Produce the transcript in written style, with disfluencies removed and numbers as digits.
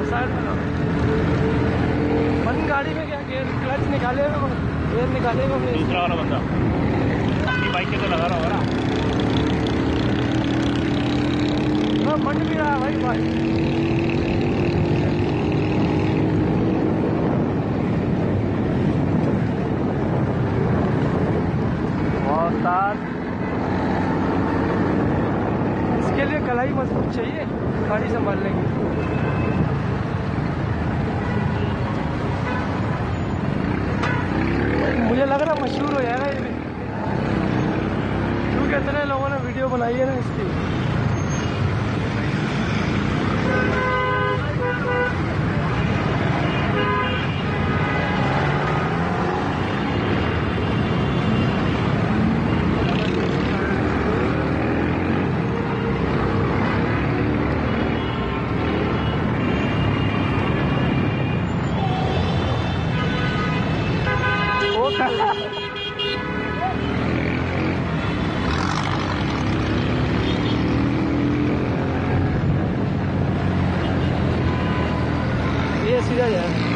Side में लो। मन गाड़ी में क्या गेयर क्लच निकाले हुए, गेयर निकाले हुए। दूसरा वाला बंदा अपनी बाइक के तो लगा रहा होगा ना। मंड भी रहा है भाई बाइक। इसके लिए कलाई मजबूत चाहिए गाड़ी संभालने की। मुझे लग रहा मशहूर हो जाएगा ये भी, क्योंकि इतने लोगों ने वीडियो बनाई है ना इसकी। ये सीधा जाए।